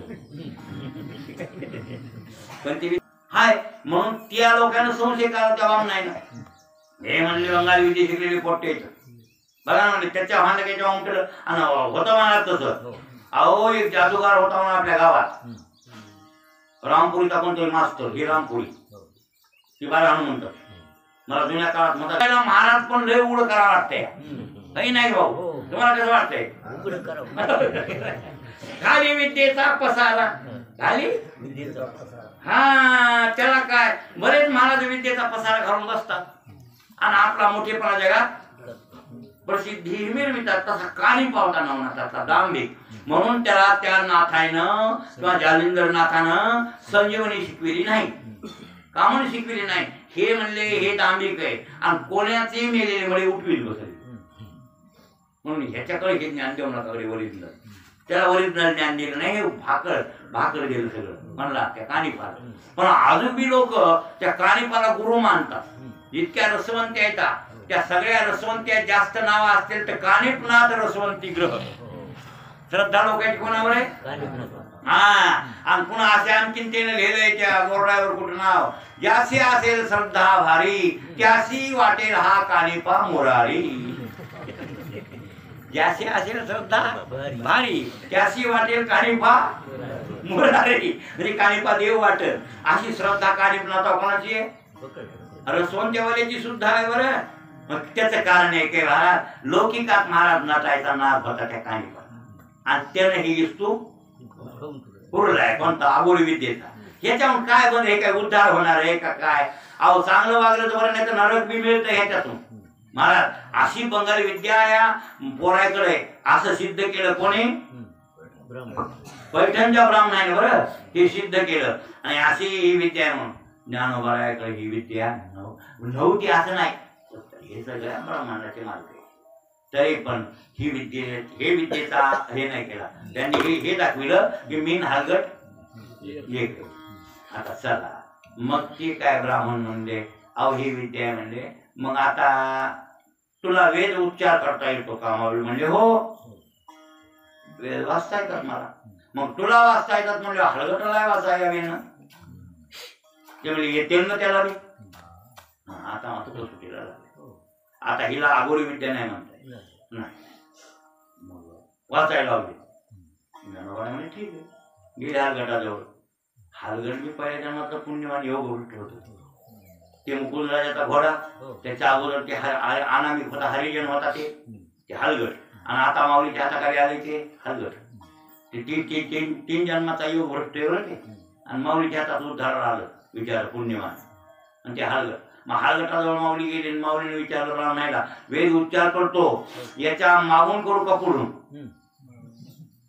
पण ती हाय म्हणून त्या लोकांना संशय करा त्या बाम नाही ना. हे म्हणले बंगाली विद्या शिकलेली पोट्टे बघा म्हणले त्याच्या हाणलं त्याच्या उमटलं आणि होतं म्हणा तसं. अहो एक जादूगार होता म्हणून आपल्या गावात रामपुरीचा कोणतरी मास्तर, ही रामपुरी ती बारा म्हणतात. मला जुन्या काळात म्हणतात महाराज पण लय उघड करावं वाटतंय. काही नाही भाऊ, तुम्हाला कसं वाटतंय खाली विद्येचा पसारा, खाली हा त्याला काय बरेच महाराज विद्येचा पसारा घालून बसतात आणि आपला मोठेपणा जगात प्रसिद्धी मिळवितात. तसा कानी पावता नवनाथाचा दांभिक म्हणून त्याला त्या नाथानं किंवा जालिंदर नाथानं संजीवनी शिकविली नाही, कामण शिकविली नाही. हे म्हणले हे दांभिक आहे आणि कोणाचे मेलेले मुळे उठवील बसले म्हणून ह्याच्याकडे हे ज्ञान देऊ नका. ओरिजिनल त्याला ओरिजिनल ज्ञान दिलं नाही, हे भाकर दिलं सगळं म्हणला त्या कानिपाला. पण अजून बी लोक त्या कानिपाला गुरु मानतात. इतक्या रसवंती आहेत त्या सगळ्या रसवंत्या जास्त नाव असतील तर कानिपनाथ रसवंती ग्रह श्रद्धा लोकांची कोणावर आहे. हा आणि पुन्हा असे आणखीन त्याने लिहिलंय त्या बोर्डावर कुठं नाव, ज्याशी असेल श्रद्धा भारी त्याशी वाटेल हा कानिपा मुरारी. ज्याशी असेल श्रद्धा भारी त्याशी वाटेल कानिपा मुरारी, म्हणजे कानिपा देव वाटेल अशी श्रद्धा कानिपनाथा कोणाची आहे, रसवंत्यावाल्याची सुद्धा आहे बरं. मग त्याचं कारण आहे की महाराज लौकिकात महाराज नटायचा नाद होता त्या काणी पण आणि त्याने ही वस्तू पुरलाय कोणता आगोळी विद्येचा. ह्याच्याहून काय बंद हे काय उद्धार होणार आहे का काय? अहो चांगलं वागलं तर बरं नाही तर नरक बी मिळतं ह्याच्यातून. महाराज अशी बंगाली विद्या या पोराकडे असं सिद्ध केलं कोणी? पैठणच्या ब्राह्मणाने बरं हे सिद्ध केलं. आणि अशी ही विद्या आहे म्हणून ज्ञानोबारायाकडे ही विद्या नव्हती असं नाही, हे सगळ्या ब्राह्मणाचे मार्ग आहे. तरी पण ही हे विद्येचा हे नाही केला त्यांनी. हे दाखविलं की मीन हलगट एक. आता चला मग ती काय ब्राह्मण म्हणले अहो ही विद्या आहे म्हणले. मग आता तुला वेद उच्चार करता येतो का? मावळी म्हणले हो वेद वाचता येतात मला. मग तुला वाचता येतात म्हणले हलगटाला वाचायला यावे ना. ते म्हणजे येतील ना त्याला बी. आता मात्र सुटीला लागले. आता हिला आगोरी विद्या नाही म्हणताय नाही. मग वाचायला लावली. म्हणजे ठीक आहे गेले हलगटाजवळ. हलगट मी पहिल्या जन्मातलं पुण्यवान योग उलट होत. ते मुकुंदराजाचा घोडा त्याच्या अगोदर ते अनामिक होता हरिजन होता ते हलगट. आणि आता माऊलीच्या हाताखाली आले ते हलगट. ते तीन जन्माचा योग भ्रष्ट ते. आणि माऊलीच्या हातात उद्धार आलं विचार पुण्यवान आणि ते हलगट. मग हलगटाजवळ माऊली गेली. माऊलीने विचारलं रामायला वेद उच्चार करतो याच्या मागून करू का पुढून?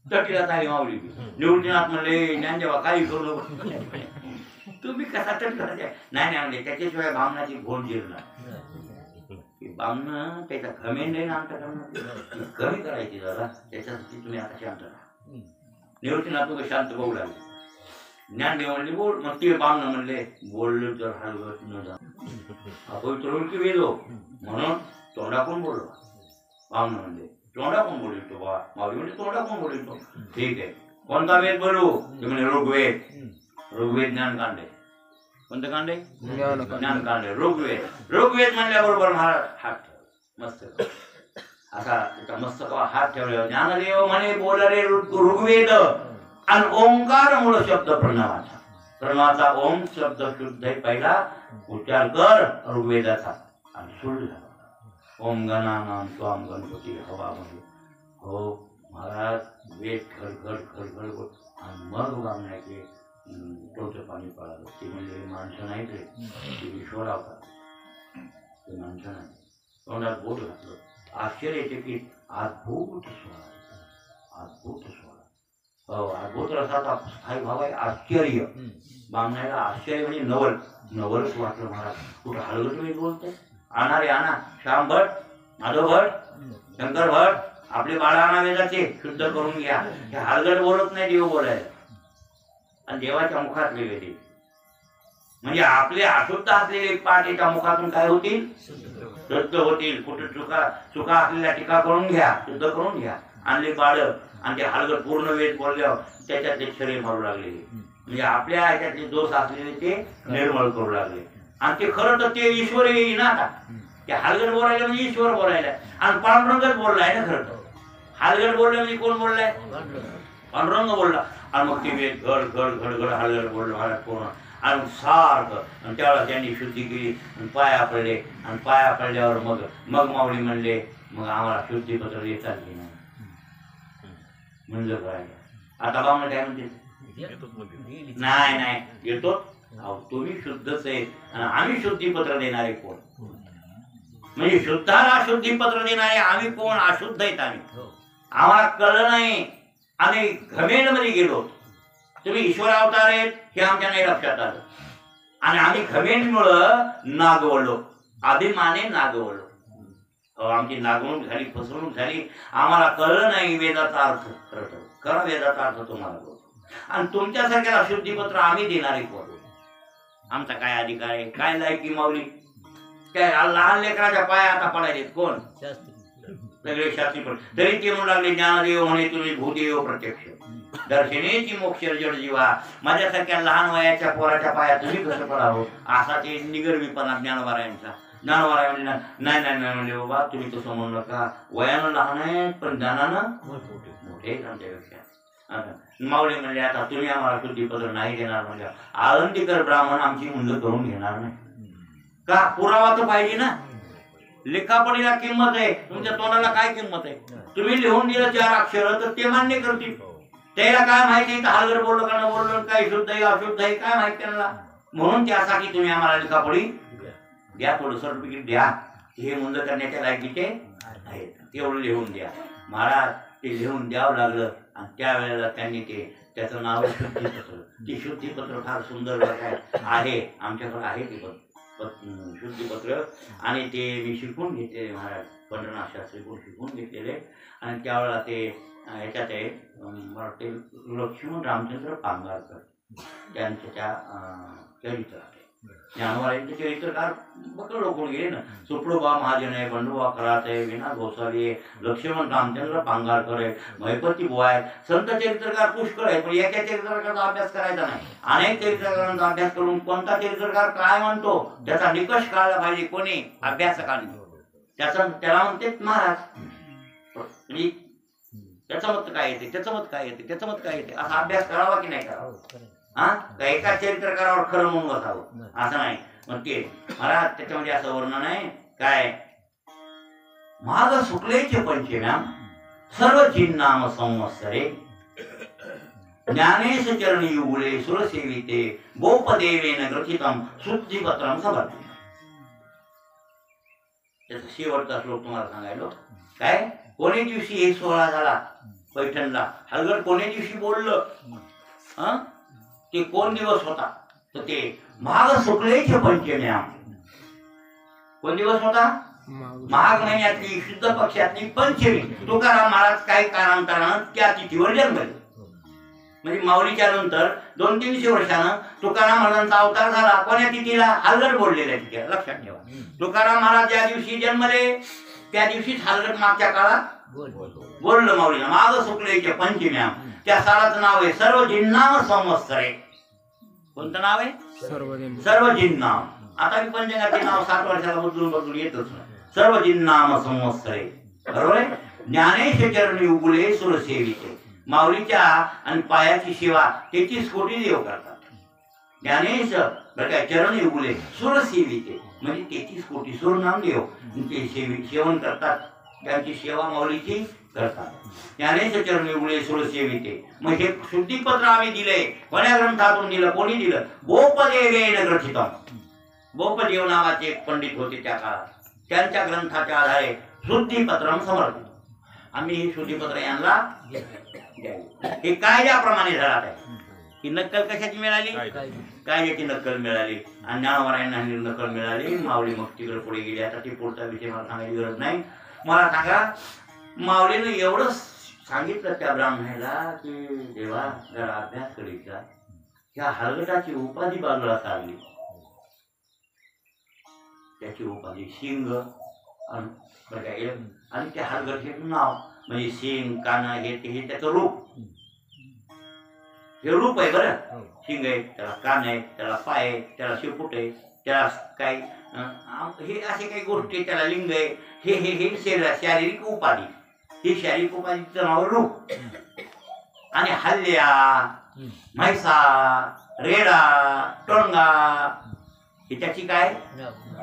तटीला झाली माऊली. निवृत्तीनाथ म्हणले ज्ञानदेवा काही करू तुम्ही कसा तट करायचा नाही म्हणले त्याच्याशिवाय बामणाची घोड जिरणार. बामण त्याचा घमेंड आहे ना आमच्याकडनं कमी करायची जरा त्याच्यासाठी तुम्ही आता शांत राहा. निवृत्तीनाथ तुम्ही शांत बघू लागले. ज्ञानदेव म्हणले बोल. मग ते बामण म्हणले बोललो तर हलगट न जा पवित्र की वेदो म्हणून तोंडाकून बोललो. बामण म्हणले तोंडाकून बोलितो बा. माऊली म्हणजे तोंडाकून बोलितो. ठीक आहे कोणता वेद बोलू? ते म्हणजे ऋग्वेद. ऋग्वेद ज्ञान कांडे. कोणतं कांडे? ज्ञान कांडे ऋग्वेद. ऋग्वेद म्हणल्याबरोबर महाराज हात मस्तक असा त्याचा मस्तकावर हात ठेवले. ज्ञानदेव म्हणे बोल रे ऋग्वेद आणि ओंकार मूळ शब्द प्रणवाचा. प्रणवाचा ओम शब्द शुद्ध पहिला उच्चार कर ऋग्वेदाचा आणि सोडला. ओम गणानाम स्वाम गणपती हवा म्हणजे हो महाराज वेद खडखड खडखड आणि मग बांधण्याचे टोचं पाणी पडालं. ते म्हणजे माणसं नाहीत रे ते ईश्वर आवतात. ते माणसं नाही. तोंडात बोट घातलं. आश्चर्य येते की अद्भुत सोहळा अद्भुत सोहळा. हो अद्भुत रसाचा स्थायी भाव आहे आश्चर्य. बांधण्याला आश्चर्य म्हणजे नवल. नवलच वाटलं महाराज. कुठं हलगट वेळ बोलतंय? आणा रे आणा. श्याम भट माधव भट शंकर भट आपले बाळा आणा वेदाचे शुद्ध करून घ्या. हे हलगट बोलत नाही देव बोलायला. आणि देवाच्या मुखातले वेदे म्हणजे आपले अशुद्ध असलेले पाठ एका मुखातून काय होतील? शुद्ध होतील. कुठे चुका असलेल्या टीका करून घ्या शुद्ध करून घ्या. आणले बाळ आणि ते हलगट पूर्ण वेद बोलल्यावर त्याच्यातले शरीर मारू लागले. म्हणजे आपल्या ह्याच्यातले दोष असलेले ते निर्मळ करू लागले. आणि ते खरं तर ते ईश्वर येईल ना. आता ते हलगट बोलायला म्हणजे ईश्वर बोलायला आणि पांडुरंगच बोललाय ना. खरं तर हलगट बोलला म्हणजे कोण बोललाय? पांडुरंग बोलला. आणि मग ते वेद घड घड घड घड हलगट बोललं महाराज पूर्ण आणि सारखं. आणि त्यावेळेला त्यांनी शुद्धी केली आणि पाया पडले. आणि पाया पडल्यावर मग मग माऊली म्हणले मग आम्हाला शुद्धीपत्र येतात की नाही म्हणलं करायला. आता बामण काय म्हणते? नाही नाही येतो. तुम्ही शुद्धच आहे आणि आम्ही शुद्धीपत्र देणारे कोण? म्हणजे शुद्धाला शुद्धीपत्र देणारे आम्ही कोण? अशुद्ध आहेत आम्ही. आम्हाला कळलं नाही. आम्ही घमेंड मध्ये गेलो. तुम्ही ईश्वर अवतार आहेत हे आमच्या नाही लक्षात आलं. आणि आम्ही घमेंडमुळं नागवलो. अभिमाने नागवलो. आमची नागवणूक झाली फसवणूक झाली. आम्हाला कळलं नाही वेदाचा अर्थ. खरा वेदाचा अर्थ तुम्हाला कळतो. आणि तुमच्यासारख्याला शुद्धीपत्र आम्ही देणारे कोण? आमचा काय अधिकार आहे? काय लायकी माऊली? काय लहान लेकराच्या पाया आता पडायचे कोण? सगळे शास्त्री. पण तरी ते म्हणू लागले ज्ञानदेव म्हणे तुम्ही भूदेव प्रत्यक्ष दर्शनेची मोक्ष जड जीवा. माझ्यासारख्या लहान वयाच्या पोराच्या पाया तुम्ही कसं पडावं? असा ते निगर्वीपणा ज्ञानवारायांचा. ज्ञानवाराय म्हणजे नाही नाही नाही म्हणले बाबा तुम्ही तसं म्हणू नका. वयानं लहान आहे पण ज्ञानानं मोठे आमच्यापेक्षा. माऊली म्हणले आता तुम्ही आम्हाला शुद्धीपत्र नाही देणार म्हणजे आळंदीकर ब्राह्मण आमची मुंज करून घेणार नाही का? पुरावा तर पाहिजे ना. लेखापडीला किंमत आहे, तुमच्या तोंडाला काय किंमत आहे? तुम्ही लिहून दिलं 4 अक्षर तर ते मान्य करतील. त्याला काय माहिती हलगड बोललं का न बोललं, काय शुद्ध आहे अशुद्ध आहे काय माहिती त्यांना. म्हणून त्यासाठी तुम्ही आम्हाला लेखापडी द्या, थोडं सर्टिफिकेट द्या, हे मुंद करण्याच्या लायकीचे आहेत, तेवढं लिहून द्या. महाराज ते लिहून द्यावं लागलं आणि त्यावेळेला त्यांनी त्याचं नाव शुद्धीपत्र. ते शुद्धीपत्र फार सुंदर आहे, आमच्याकडे आहे ते शुद्धीपत्र. आणि ते मी शिकून घेतलेले महाराज पंढरनाथ शास्त्रीकडून शिकून घेतलेले. आणि त्यावेळेला ते ह्याच्यात आहे मला वाटते लक्ष्मण रामचंद्र पांगारकर त्यांच्या त्या चरित्रात ज्ञानवारांचे चरित्रकार बघ लोक गेले ना. सुप्रभा महाजन आहे, बंडोबा खरात आहे, विना गोसावी आहे, लक्ष्मण रामचंद्र पांगारकर आहे, महिपती बुवा आहे. संत चरित्रकार पुष्कळ आहे, पण एका चरित्रकाराचा अभ्यास करायचा नाही. अनेक चरित्रकारांचा अभ्यास करून कोणता चरित्रकार काय म्हणतो त्याचा निकष काढला पाहिजे कोणी अभ्यासकाने. त्याला म्हणते महाराज म्हणजे त्याचं मत काय येते, त्याचं मत काय येते, त्याचं मत काय येते, असा अभ्यास करावा की नाही करावा. हा एका चरित्रकारावर खरं म्हणून बसावं असं नाही. मग ते महाराज त्याच्यामध्ये असं वर्णन आहे काय, माग शुक्लेचे पंचम्याम सर्व चिन्नाम संवत्सरे ज्ञानेश चरणी युगुले सुरसेविते गोपदेवेन ग्रथितम शुद्धीपत्रम समर्पित. त्याचा शेवटचा श्लोक तुम्हाला सांगायलो काय. कोणे दिवशी हे सोहळा झाला पैठणला, हलगड कोणे दिवशी बोललं ते कोण दिवस होता तर ते माघ शुक्लेचे पंचम्या. कोण दिवस होता? माघ महिन्यातली शुद्ध पक्षातली पंचमी. तुकाराम महाराज काही कालांतरानं त्या तिथीवर जन्मले. म्हणजे माऊलीच्या नंतर 200-300 वर्षानं तुकाराम महाराजांचा अवतार झाला. कोण्या तिथीला? हलगड बोललेल्या तिथीला, लक्षात ठेवा. तुकाराम महाराज ज्या दिवशी जन्मले त्या दिवशीच हलगड मागच्या काळात बोललं माऊलीला. माघ शुक्लेचे पंचम्या. त्या सालाचं नाव आहे सर्वजिन्नाम संवत्सरे. कोणतं नाव आहे? सर्वजिन्नाम. आता मी पंचांगाचे नाव 7 वर्षाला बदलून येतच नाही. सर्वजिन्नाम संवत्सरे, बरोबर आहे. ज्ञानेश चरणी उगुले सुरसेविते. माऊलीच्या आणि पायाची सेवा 33 कोटी देव करतात. ज्ञानेश बरं काय चरणी उगुले सुरसेविते म्हणजे 33 कोटी सुरनाम देव ते सेवन करतात, त्यांची सेवा माऊलीची करतात. ज्ञानेश चरणी उगुले सुरसेविते. मग हे शुद्धीपत्र आम्ही दिले, कोण्या ग्रंथातून दिलं, कोणी दिलं? गोपदेवेन ग्रथितम. गोपदेव नावाचे एक पंडित होते त्या काळात, त्यांच्या ग्रंथाच्या आधारे शुद्धीपत्रम समर्पित. आम्ही हे शुद्धीपत्र यांना हे कायद्याप्रमाणे झाला आहे. ही नक्कल कशाची मिळाली? कायद्याची नक्कल मिळाली. आणि ज्ञानवारायांना नक्कल मिळाली. माऊली मग तिकडे पुढे गेली. आता ते पुढचा विषय मला सांगायची गरज नाही. मला सांगा, माऊलीनं एवढं सांगितलं त्या ब्राह्मणाला की देवा जरा अभ्यास करीचा. ह्या हलगटाची उपाधी बाजूला सारली. त्याची उपाधी शिंग आणि त्या हलगट हे नाव म्हणजे शिंग काना हे त्याचं रूप. हे रूप आहे बरं. शिंग आहे, त्याला कान आहे, त्याला पाय आहे, त्याला शेपूट आहे, त्याला काही हे असे काही गोष्टी, त्याला लिंग आहे. हे हे हे शारीरिक उपाधी. ही शारीरिक उपाधीचं नाव रूप. आणि हल्ल्या, म्हैसा, रेडा, टोंगा हे त्याची काय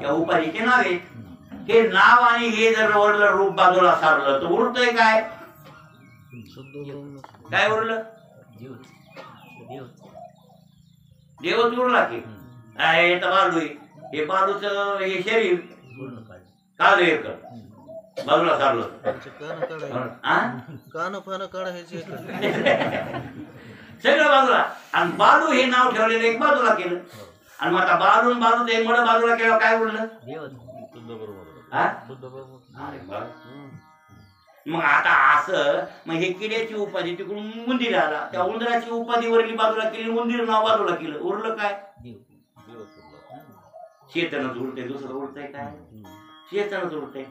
या उपाधीचे नाव आहेत. हे नाव आणि हे जर वरलं रूप बाजूला सारलं तर उरतंय काय? काय उरलं? देवच उरला की. हे तर बालू आहे, हे बालूच हे शरीर काल एक बाजूला सारलं. कान फान काढायचे सगळं बाजूला. आणि बालू हे नाव ठेवलेलं एक बाजूला केलं. आणि मग आता बालून बाजू ते मोठं बाजूला केलं काय उरलं? मग आता असं मग हे किड्याची उपाधी तिकडून उंदीर आला, त्या उंदराची उपाधी वरली बाजूला केली, उंदीर नाव बाजूला केलं, उरलं काय? चेतनच उरते, दुसरं उरतंय काय? चेतनच उरते.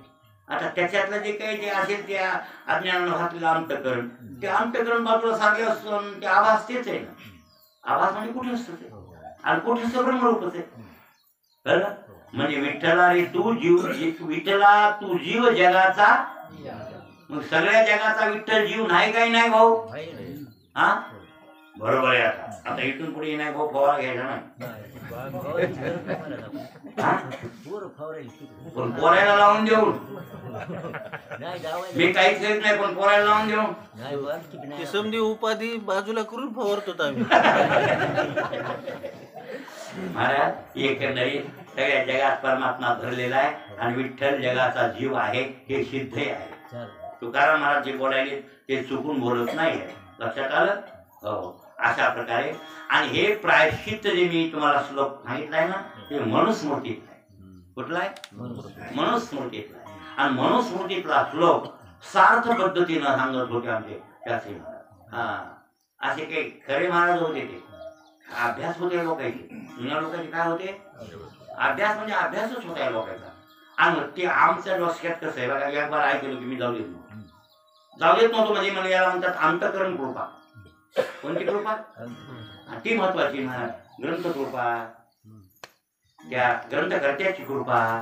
आता त्याच्यातलं जे काही जे असेल त्या अज्ञानानं घातलेलं अंतकरण, ते अंतकरण बाजूला सारखे असून ते आभास तेच आहे ना. आभास म्हणजे कुठे असतं ते, आणि कुठे असतं ब्रह्मरूपच आहे. कळलं? म्हणजे विठ्ठला रे तू जीव, विठ्ठला तू जीव जगाचा. मग सगळ्या जगाचा विठ्ठल जीव नाही काही नाही भाऊ. हा बरोबर आहे. आता इथून पुढे नाही भाऊ फवारा घ्यायचा नाही. पण पोरायला लावून देऊन मी काहीच घेत नाही, पण पोरायला लावून देऊन ती समधी उपाधी बाजूला करून फवारतो आम्ही. महाराज एकंदरीत सगळ्या जगात परमात्मा धरलेला आहे आणि विठ्ठल जगाचा जीव आहे हे सिद्ध आहे. तुकाराम महाराज जे बोलायले ते चुकून बोलत नाही. लक्षात आलं? हो. अशा प्रकारे आणि हे प्रायश्चित्त जे मी तुम्हाला श्लोक सांगितलाय ना ते मनुस्मृतीत आहे. कुठला आहे? मनुस्मृतीतला आहे. आणि मनुस्मृतीतला श्लोक सार्थ पद्धतीनं सांगत होते आमचे शास्त्री महाराज. हा असे काही खरे महाराज होते ते. अभ्यास होते लोकांचे. जुन्या लोकांचे काय होते? अभ्यास म्हणजे अभ्यासच होता लोकांचा. आणि ते आमच्या डोसक्यात कसं आहे बघा, एक बार ऐकलं की मी जाऊ देत नव्हतो म्हणजे मला याला म्हणतात अंतःकरण कृपा. कोणती कृपा? ती महत्वाची महाराज. ग्रंथ कृपा, त्या ग्रंथकर्त्याची कृपा.